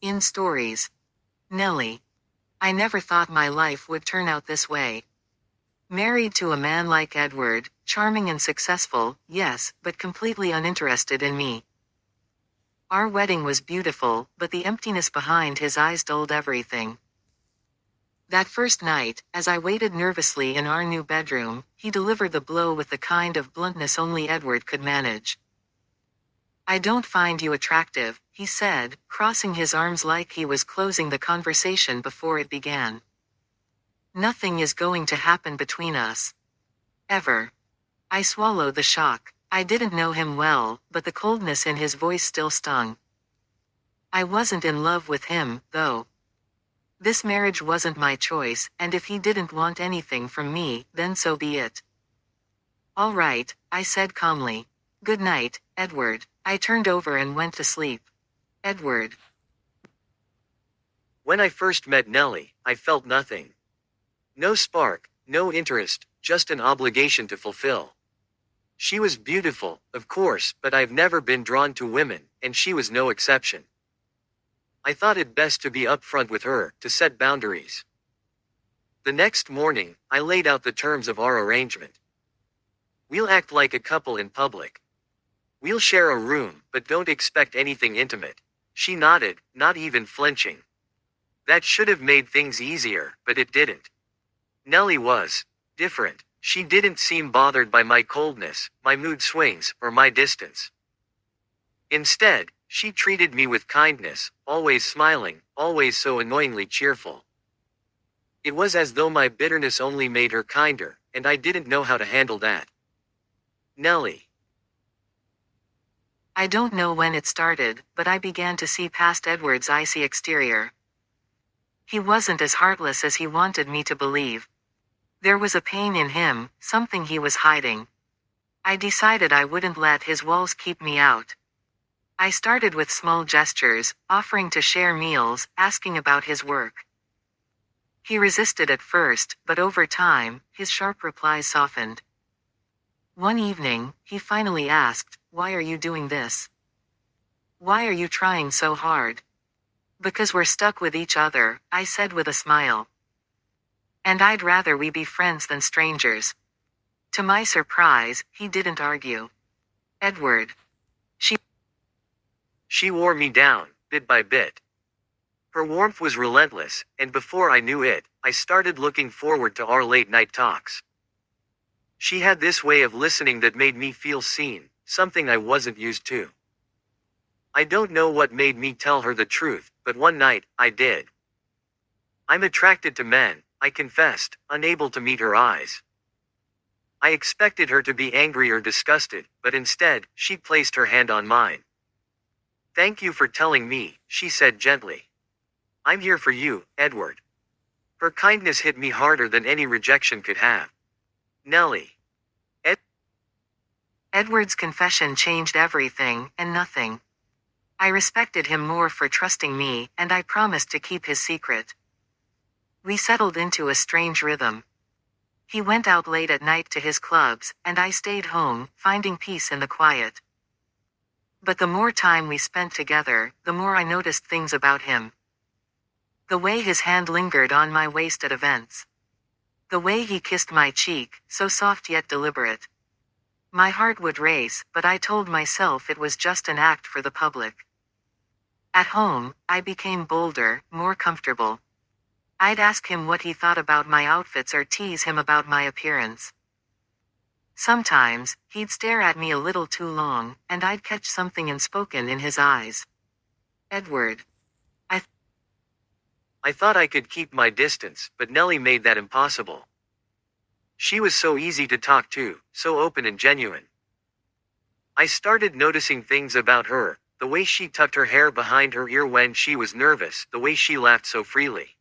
In stories. Nelly. I never thought my life would turn out this way. Married to a man like Edward, charming and successful, yes, but completely uninterested in me. Our wedding was beautiful, but the emptiness behind his eyes dulled everything. That first night, as I waited nervously in our new bedroom, he delivered the blow with the kind of bluntness only Edward could manage. "I don't find you attractive," he said, crossing his arms like he was closing the conversation before it began. "Nothing is going to happen between us. Ever." I swallowed the shock. I didn't know him well, but the coldness in his voice still stung. I wasn't in love with him, though. This marriage wasn't my choice, and if he didn't want anything from me, then so be it. "All right," I said calmly. "Good night, Edward." I turned over and went to sleep. Edward. When I first met Nelly, I felt nothing. No spark, no interest, just an obligation to fulfill. She was beautiful, of course, but I've never been drawn to women, and she was no exception. I thought it best to be upfront with her, to set boundaries. The next morning, I laid out the terms of our arrangement. "We'll act like a couple in public. We'll share a room, but don't expect anything intimate." She nodded, not even flinching. That should have made things easier, but it didn't. Nelly was different. She didn't seem bothered by my coldness, my mood swings, or my distance. Instead, she treated me with kindness, always smiling, always so annoyingly cheerful. It was as though my bitterness only made her kinder, and I didn't know how to handle that. Nelly. I don't know when it started, but I began to see past Edward's icy exterior. He wasn't as heartless as he wanted me to believe. There was a pain in him, something he was hiding. I decided I wouldn't let his walls keep me out. I started with small gestures, offering to share meals, asking about his work. He resisted at first, but over time, his sharp replies softened. One evening, he finally asked, "Why are you doing this? Why are you trying so hard?" "Because we're stuck with each other," I said with a smile. "And I'd rather we be friends than strangers." To my surprise, he didn't argue. Edward. She wore me down, bit by bit. Her warmth was relentless, and before I knew it, I started looking forward to our late-night talks. She had this way of listening that made me feel seen, something I wasn't used to. I don't know what made me tell her the truth, but one night, I did. "I'm attracted to men," I confessed, unable to meet her eyes. I expected her to be angry or disgusted, but instead, she placed her hand on mine. "Thank you for telling me," she said gently. "I'm here for you, Edward." Her kindness hit me harder than any rejection could have. Nelly. Edward's confession changed everything, and nothing. I respected him more for trusting me, and I promised to keep his secret. We settled into a strange rhythm. He went out late at night to his clubs, and I stayed home, finding peace in the quiet. But the more time we spent together, the more I noticed things about him. The way his hand lingered on my waist at events. The way he kissed my cheek, so soft yet deliberate. My heart would race, but I told myself it was just an act for the public. At home, I became bolder, more comfortable. I'd ask him what he thought about my outfits or tease him about my appearance. Sometimes, he'd stare at me a little too long, and I'd catch something unspoken in his eyes. Edward. I thought I could keep my distance, but Nelly made that impossible. She was so easy to talk to, so open and genuine. I started noticing things about her, the way she tucked her hair behind her ear when she was nervous, the way she laughed so freely.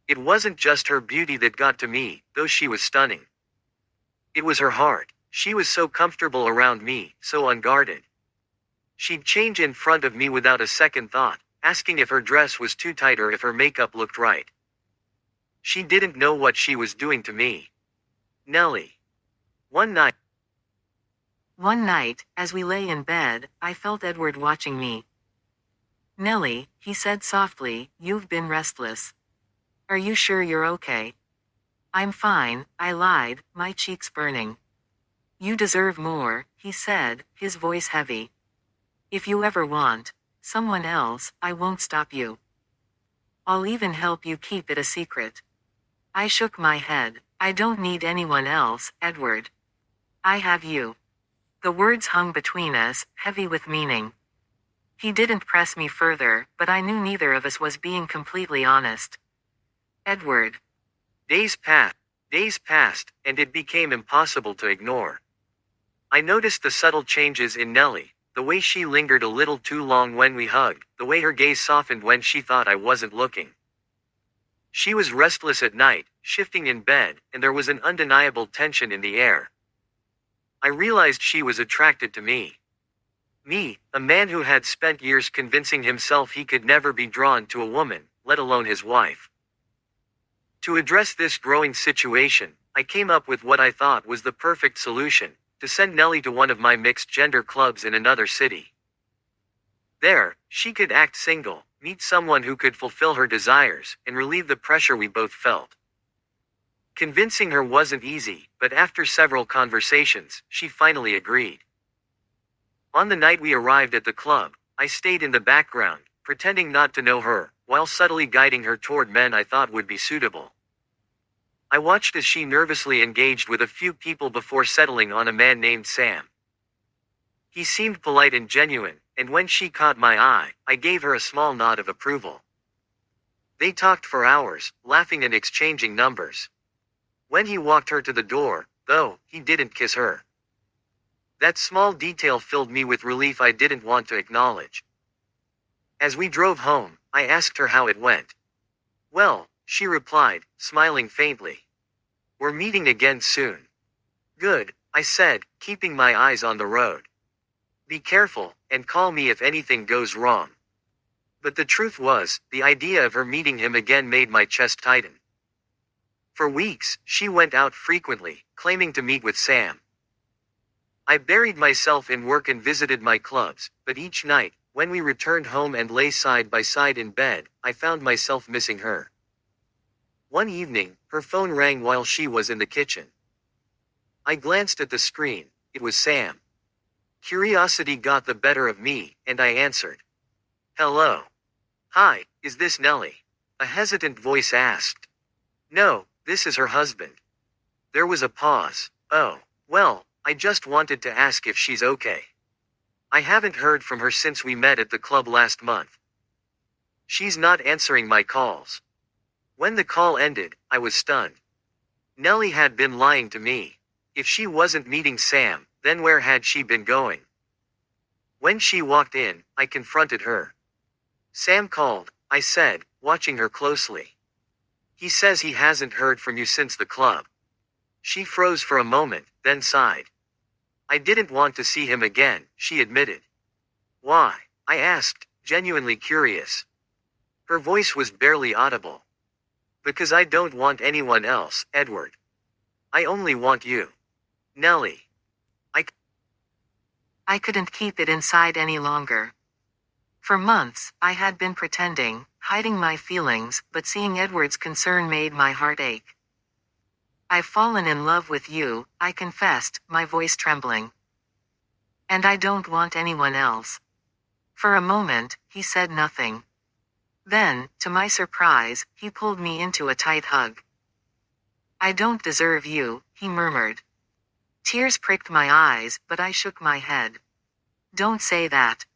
It wasn't just her beauty that got to me, though she was stunning. It was her heart. She was so comfortable around me, so unguarded. She'd change in front of me without a second thought, asking if her dress was too tight or if her makeup looked right. She didn't know what she was doing to me. Nelly. One night, as we lay in bed, I felt Edward watching me. Nelly, he said softly, you've been restless. Are you sure you're okay? I'm fine, I lied, my cheeks burning. You deserve more, he said, his voice heavy. If you ever want someone else, I won't stop you. I'll even help you keep it a secret. I shook my head. I don't need anyone else, Edward. I have you. The words hung between us, heavy with meaning. He didn't press me further, but I knew neither of us was being completely honest. Edward. Days passed. Days passed, and it became impossible to ignore. I noticed the subtle changes in Nelly, the way she lingered a little too long when we hugged, the way her gaze softened when she thought I wasn't looking. She was restless at night, shifting in bed, and there was an undeniable tension in the air. I realized she was attracted to me. Me, a man who had spent years convincing himself he could never be drawn to a woman, let alone his wife. To address this growing situation, I came up with what I thought was the perfect solution: to send Nelly to one of my mixed-gender clubs in another city. There, she could act single, meet someone who could fulfill her desires, and relieve the pressure we both felt. Convincing her wasn't easy, but after several conversations, she finally agreed. On the night we arrived at the club, I stayed in the background, pretending not to know her, while subtly guiding her toward men I thought would be suitable. I watched as she nervously engaged with a few people before settling on a man named Sam. He seemed polite and genuine, and when she caught my eye, I gave her a small nod of approval. They talked for hours, laughing and exchanging numbers. When he walked her to the door, though, he didn't kiss her. That small detail filled me with relief I didn't want to acknowledge. As we drove home, I asked her how it went. Well, she replied, smiling faintly. We're meeting again soon. Good, I said, keeping my eyes on the road. Be careful, and call me if anything goes wrong. But the truth was, the idea of her meeting him again made my chest tighten. For weeks, she went out frequently, claiming to meet with Sam. I buried myself in work and visited my clubs, but each night, when we returned home and lay side by side in bed, I found myself missing her. One evening, her phone rang while she was in the kitchen. I glanced at the screen. It was Sam. Curiosity got the better of me, and I answered. Hello. Hi, is this Nelly? A hesitant voice asked. No, this is her husband. There was a pause. Oh, well, I just wanted to ask if she's okay. I haven't heard from her since we met at the club last month. She's not answering my calls. When the call ended, I was stunned. Nelly had been lying to me. If she wasn't meeting Sam, then where had she been going? When she walked in, I confronted her. Sam called, I said, watching her closely. He says he hasn't heard from you since the club. She froze for a moment, then sighed. I didn't want to see him again, she admitted. Why? I asked, genuinely curious. Her voice was barely audible. Because I don't want anyone else, Edward. I only want you. Nelly. I couldn't keep it inside any longer. For months, I had been pretending, hiding my feelings, but seeing Edward's concern made my heart ache. I've fallen in love with you, I confessed, my voice trembling. And I don't want anyone else. For a moment, he said nothing. Then, to my surprise, he pulled me into a tight hug. I don't deserve you, he murmured. Tears pricked my eyes, but I shook my head. Don't say that.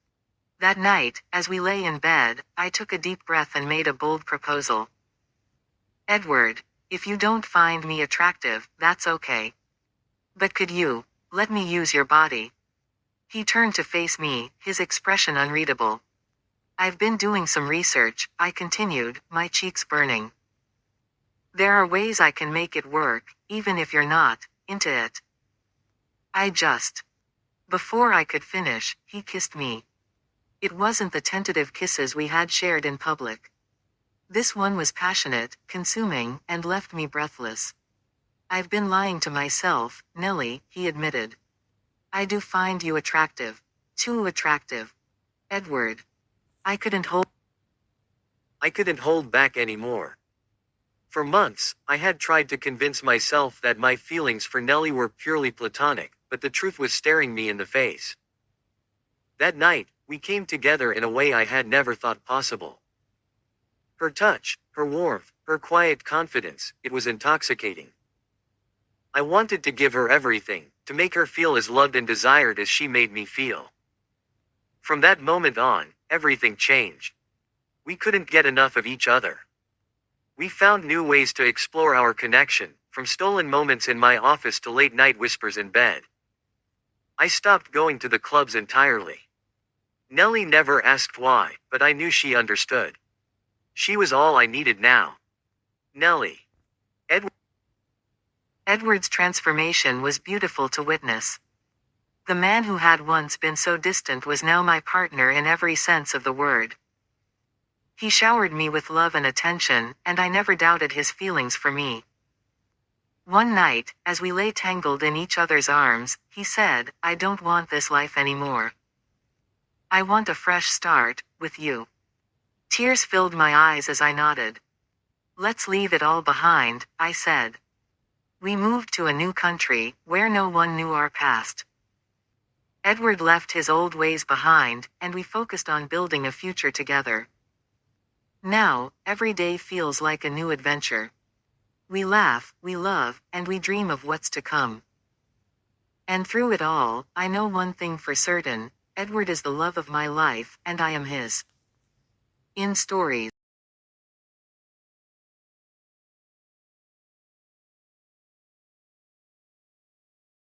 That night, as we lay in bed, I took a deep breath and made a bold proposal. Edward, if you don't find me attractive, that's okay. But could you let me use your body? He turned to face me, his expression unreadable. I've been doing some research, I continued, my cheeks burning. There are ways I can make it work, even if you're not into it. Before I could finish, he kissed me. It wasn't the tentative kisses we had shared in public. This one was passionate, consuming, and left me breathless. I've been lying to myself, Nelly, he admitted. I do find you attractive. Too attractive. Edward. I couldn't hold. I couldn't hold back anymore. For months, I had tried to convince myself that my feelings for Nelly were purely platonic, but the truth was staring me in the face. That night, we came together in a way I had never thought possible. Her touch, her warmth, her quiet confidence, it was intoxicating. I wanted to give her everything, to make her feel as loved and desired as she made me feel. From that moment on, everything changed. We couldn't get enough of each other. We found new ways to explore our connection, from stolen moments in my office to late night whispers in bed. I stopped going to the clubs entirely. Nelly never asked why, but I knew she understood. She was all I needed now. Nelly. Edward's transformation was beautiful to witness. The man who had once been so distant was now my partner in every sense of the word. He showered me with love and attention, and I never doubted his feelings for me. One night, as we lay tangled in each other's arms, he said, "I don't want this life anymore. I want a fresh start, with you." Tears filled my eyes as I nodded. "Let's leave it all behind," I said. We moved to a new country, where no one knew our past. Edward left his old ways behind, and we focused on building a future together. Now, every day feels like a new adventure. We laugh, we love, and we dream of what's to come. And through it all, I know one thing for certain: Edward is the love of my life, and I am his. In stories.